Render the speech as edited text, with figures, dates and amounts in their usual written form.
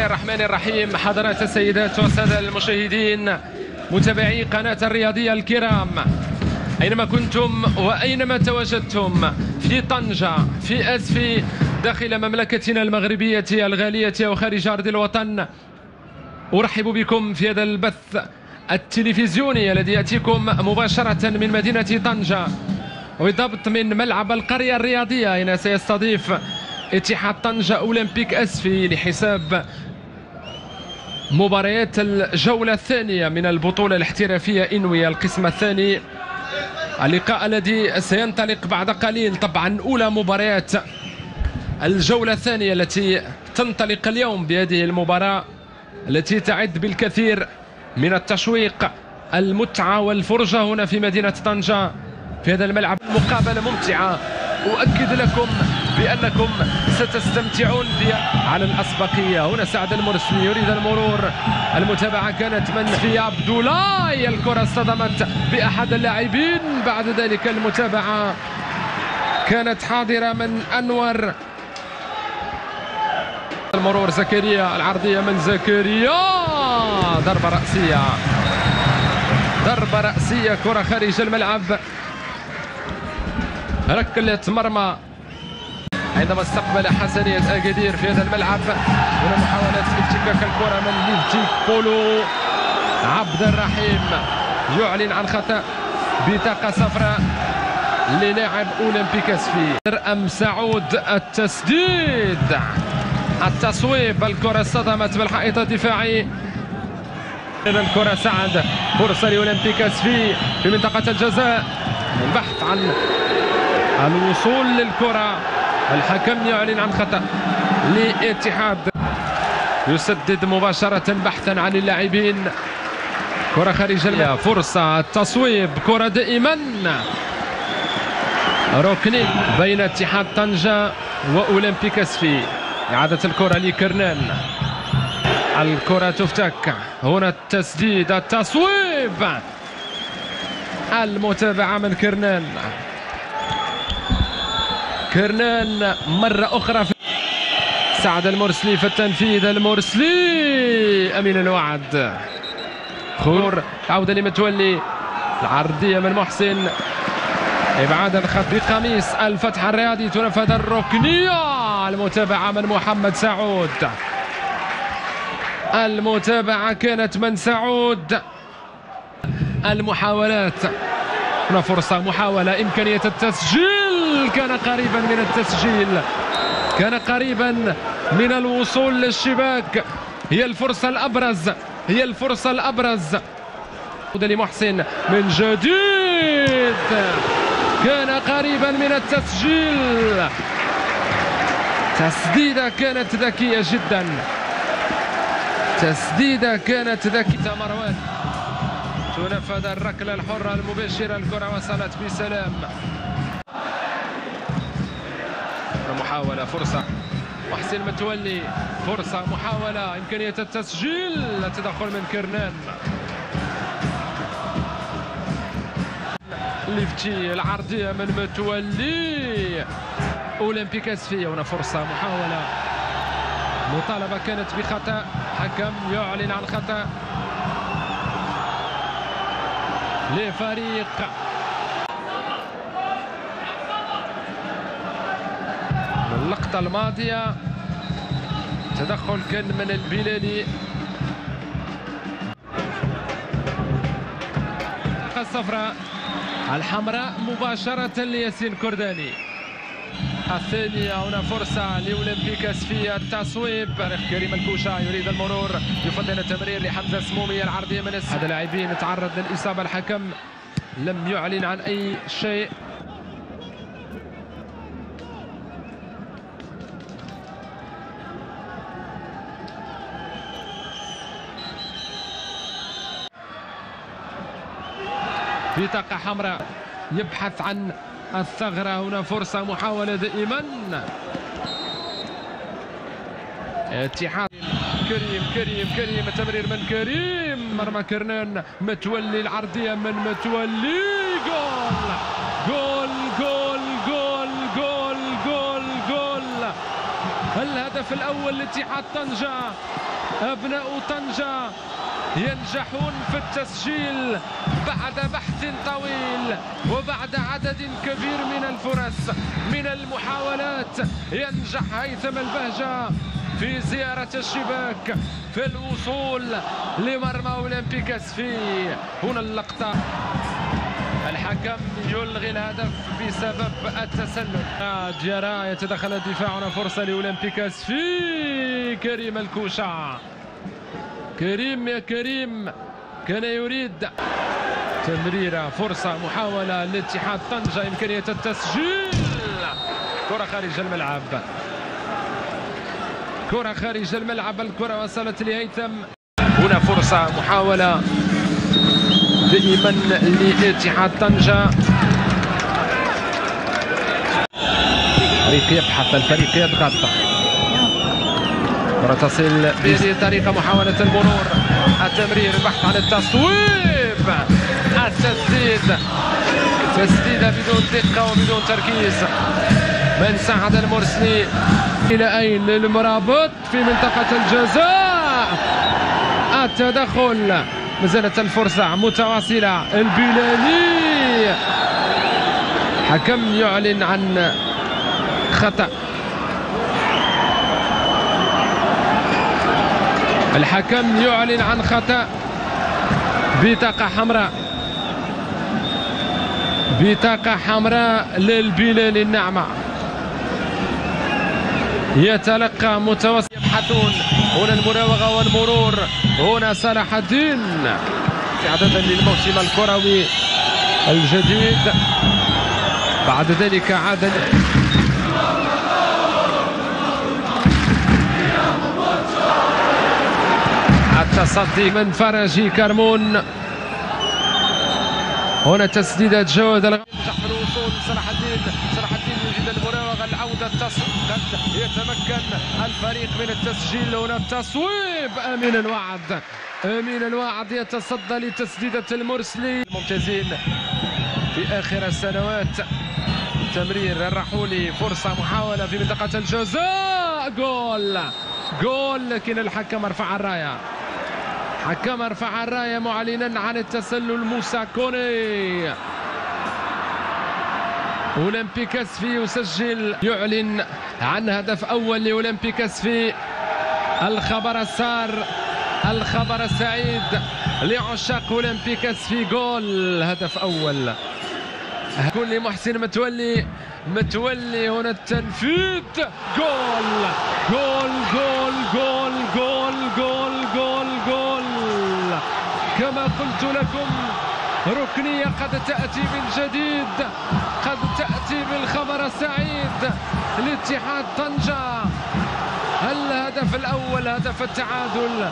الله الرحمن الرحيم. حضرات السيدات والسادة المشاهدين متابعي قناة الرياضية الكرام، أينما كنتم وأينما تواجدتم في طنجة، في أسفي، داخل مملكتنا المغربية الغالية وخارج أرض الوطن، أرحب بكم في هذا البث التلفزيوني الذي يأتيكم مباشرة من مدينة طنجة، وبالضبط من ملعب القرية الرياضية، أين سيستضيف اتحاد طنجة أولمبيك أسفي لحساب مباريات الجولة الثانية من البطولة الاحترافية إنوي القسم الثاني. اللقاء الذي سينطلق بعد قليل، طبعا أولى مباريات الجولة الثانية التي تنطلق اليوم بهذه المباراة التي تعد بالكثير من التشويق، المتعة والفرجة هنا في مدينة طنجة في هذا الملعب. مقابلة ممتعة، أؤكد لكم بأنكم ستستمتعون بها على الأسبقية. هنا سعد المرسلي يريد المرور، المتابعة كانت من في عبد الله، الكرة اصطدمت بأحد اللاعبين، بعد ذلك المتابعة كانت حاضرة من أنور. المرور زكريا، العرضية من زكريا، ضربة رأسية، ضربة رأسية، كرة خارج الملعب، ركلة مرمى عندما استقبل حسنية أكادير في هذا الملعب. هنا محاولة افتكاك الكرة من ليفتي بولو. عبد الرحيم يعلن عن خطأ، بطاقة صفراء للاعب أولمبيك أسفي. أم سعود، التسديد، التصويب، الكرة اصطدمت بالحائط الدفاعي. الكرة سعد، فرصة لأولمبيك أسفي في منطقة الجزاء، البحث عن الوصول للكرة. الحكم يعلن عن خطأ لاتحاد، يسدد مباشرة بحثا عن اللاعبين. كرة خارج الملعب، فرصة التصويب، كرة دائما ركني بين اتحاد طنجة وأولمبيك أسفي. إعادة الكرة لكرنان، الكرة تفتك، هنا التسديد، التصويب، المتابعة من كرنان. كرنان مرة أخرى في سعد المرسلي في التنفيذ، المرسلي أمين الوعد، خور، عودة لمتولي، العرضية من محسن، إبعاد الخط بقميص الفتح الرياضي، تنفذ الركنية، المتابعة من محمد سعود، المتابعة كانت من سعود. المحاولات، هنا فرصة، محاولة، إمكانية التسجيل، كان قريبا من التسجيل، كان قريبا من الوصول للشباك. هي الفرصة الأبرز، هي الفرصة الأبرز. لمحسن من جديد، كان قريبا من التسجيل. تسديدة كانت ذكية جدا، تسديدة كانت ذكية. مروان، تنفذ الركلة الحرة المباشرة، الكرة وصلت بسلام. محاولة، فرصة، محسن متولي، فرصة، محاولة، إمكانية التسجيل، التدخل من كرنان. ليفتي، العرضية من متولي، أولمبيك أسفي. هنا فرصة، محاولة، مطالبة كانت بخطأ، حكم يعلن عن خطأ لفريق اللقطة الماضية. تدخل كان من البلالي. الصفراء، الحمراء مباشرة لياسين كرداني. الثانية، هنا فرصة لأولمبيك أسفي، التصويب، كريم الكوشة يريد المرور، يفضل التمرير لحمزة سمومي، العرضية من أحد اللاعبين تعرض للإصابة، الحكم لم يعلن عن أي شيء. بطاقة حمراء، يبحث عن الثغرة. هنا فرصة، محاولة دائما. اتحاد، كريم التمرير من كريم، مرمى كرنان، متولي، العرضية من متولي، جول جول جول جول جول جول جول. الهدف الأول لاتحاد طنجة، أبناء طنجة ينجحون في التسجيل بعد بحث طويل وبعد عدد كبير من الفرص من المحاولات. ينجح هيثم البهجة في زيارة الشباك، في الوصول لمرمى أولمبيك أسفي. هنا اللقطة، الحكم يلغي الهدف بسبب التسلل. ديارا يتدخل الدفاع، هنا فرصة لأولمبيك أسفي. كريم الكوشة، كريم يا كريم كان يريد تمريرة، فرصة محاولة لاتحاد طنجة، إمكانية التسجيل. كرة خارج الملعب، كرة خارج الملعب، الكرة وصلت لهيثم. هنا فرصة محاولة دائما لاتحاد طنجة. الفريق يبحث، الفريق يضغط، كرة تصل بهذه الطريقة، محاولة المرور، التمرير، البحث عن التصويب، التسديد، تسديدة بدون دقة وبدون تركيز من سعد المرسلي. إلى أين؟ للمرابط في منطقة الجزاء، التدخل، مازالت الفرصة متواصلة. البلالي، حكم يعلن عن خطأ، الحكم يعلن عن خطأ، بطاقة حمراء، بطاقة حمراء للبلالي النعمة. يتلقى متوسط، يبحثون، هنا المراوغة والمرور، هنا صلاح الدين استعدادا للموسم الكروي الجديد. بعد ذلك عاد التصدي من فرجي كرمون. هنا تسديدة جود، ينجح في الوصول صلاح الدين، صلاح الدين يجد المراوغة، العودة، قد يتمكن الفريق من التسجيل. هنا التصويب، أمين الوعد، أمين الوعد يتصدى لتسديدة المرسلي. ممتازين في آخر السنوات. تمرير الرحولي، فرصة محاولة في منطقة الجزاء، جول، جول، لكن الحكم رفع الراية، حكم رفع الراية معلنا عن التسلل. موسى كوني، أولمبيك أسفي يسجل، يعلن عن هدف أول لأولمبيك أسفي. الخبر السار، الخبر السعيد لعشاق أولمبيك أسفي، جول، هدف أول. كل محسن متولي، متولي، هنا التنفيذ، جول، جول، جول، جول، جول، جول، جول، جول. كما قلت لكم، ركنية قد تأتي من جديد، قد تأتي بالخبر السعيد لاتحاد طنجة. الهدف الأول، هدف التعادل.